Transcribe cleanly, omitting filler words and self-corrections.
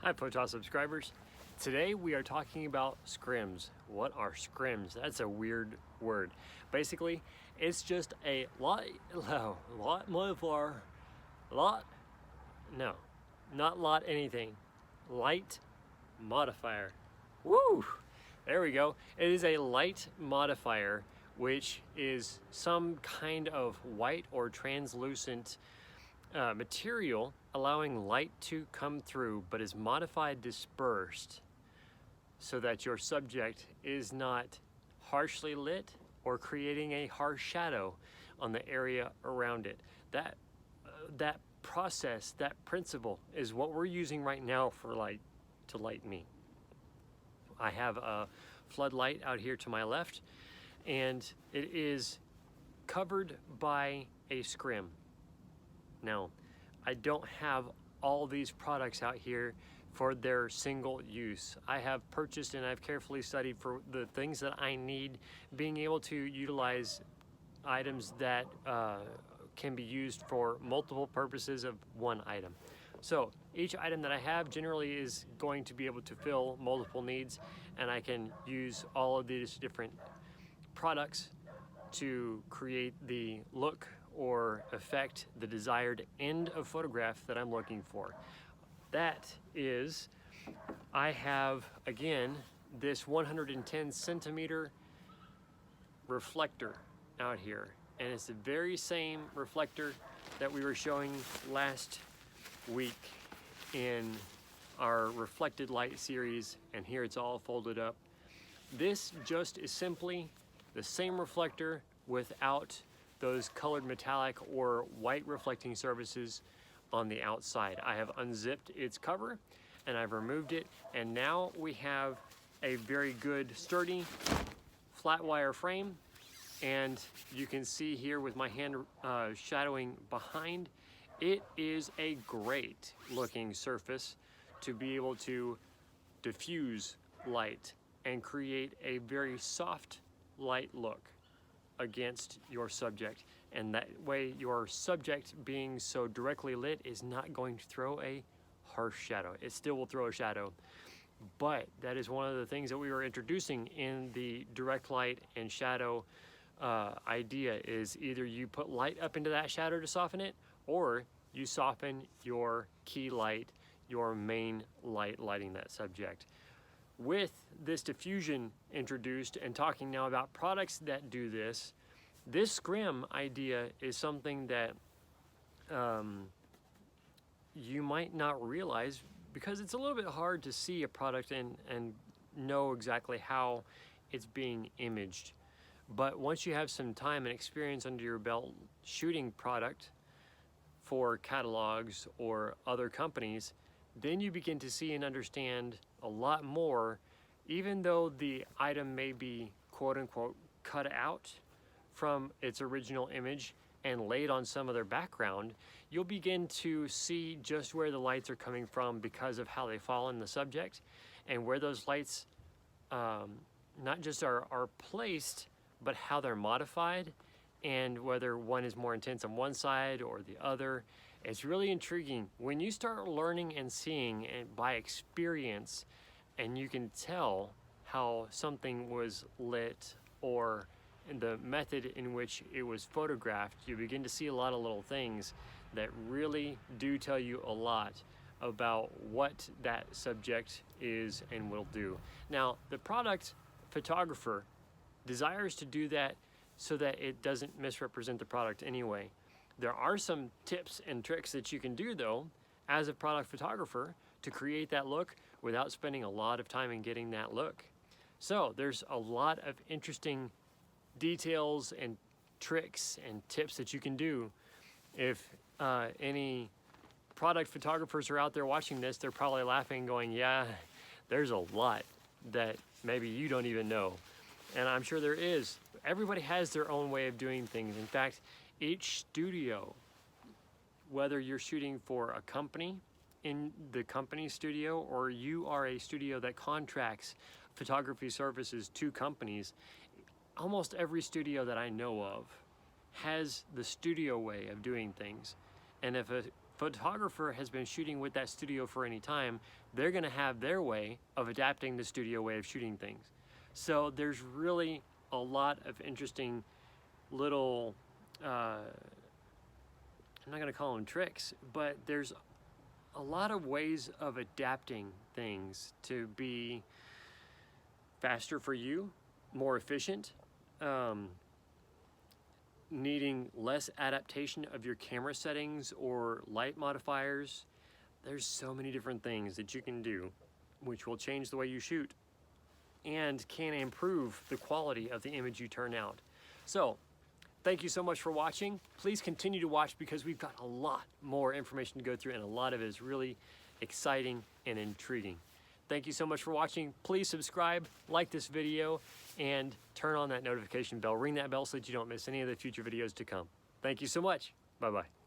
Hi Photos subscribers. Today we are talking about scrims. What are scrims? That's a weird word. Basically, it's just a light modifier. Woo! There we go. It is a light modifier, which is some kind of white or translucent material allowing light to come through, but is modified dispersed so that your subject is not harshly lit or creating a harsh shadow on the area around it. That process, that principle is what we're using right now for light to light me. I have a floodlight out here to my left, and it is covered by a scrim. Now, I don't have all these products out here for their single use. I have purchased and I've carefully studied for the things that I need, being able to utilize items that can be used for multiple purposes of one item. So each item that I have generally is going to be able to fill multiple needs, and I can use all of these different products to create the look or affect the desired end of photograph that I'm looking for. That is, I have, again, this 110 centimeter reflector out here, and it's the very same reflector that we were showing last week in our reflected light series, and here it's all folded up. This just is simply the same reflector without those colored metallic or white reflecting surfaces on the outside. I have unzipped its cover and I've removed it, and now we have a very good sturdy flat wire frame, and you can see here with my hand shadowing behind, it is a great looking surface to be able to diffuse light and create a very soft light look against your subject, and that way your subject being so directly lit is not going to throw a harsh shadow. It still will throw a shadow, but that is one of the things that we were introducing in the direct light and shadow idea, is either you put light up into that shadow to soften it, or you soften your key light, your main light lighting that subject. With this diffusion introduced and talking now about products that do this, this scrim idea is something that you might not realize, because it's a little bit hard to see a product and know exactly how it's being imaged. But once you have some time and experience under your belt shooting product for catalogs or other companies, then you begin to see and understand a lot more. Even though the item may be quote unquote cut out from its original image and laid on some other background, you'll begin to see just where the lights are coming from because of how they fall in the subject, and where those lights not just are placed, but how they're modified, and whether one is more intense on one side or the other. It's really intriguing when you start learning and seeing, and by experience, and you can tell how something was lit or in the method in which it was photographed. You begin to see a lot of little things that really do tell you a lot about what that subject is and will do. Now, the product photographer desires to do that so that it doesn't misrepresent the product anyway. There are some tips and tricks that you can do, though, as a product photographer, to create that look without spending a lot of time in getting that look. So there's a lot of interesting details and tricks and tips that you can do. If any product photographers are out there watching this, they're probably laughing, going, yeah, there's a lot that maybe you don't even know. And I'm sure there is. Everybody has their own way of doing things. In fact, each studio, whether you're shooting for a company in the company studio, or you are a studio that contracts photography services to companies, almost every studio that I know of has the studio way of doing things. And if a photographer has been shooting with that studio for any time, they're gonna have their way of adapting the studio way of shooting things. So there's really a lot of interesting little, I'm not gonna call them tricks, but there's a lot of ways of adapting things to be faster for you, more efficient, needing less adaptation of your camera settings or light modifiers. There's so many different things that you can do which will change the way you shoot and can improve the quality of the image you turn out. So thank you so much for watching. Please continue to watch because we've got a lot more information to go through, and a lot of it is really exciting and intriguing. Thank you so much for watching. Please subscribe, like this video, and turn on that notification bell. Ring that bell so that you don't miss any of the future videos to come. Thank you so much. Bye-bye.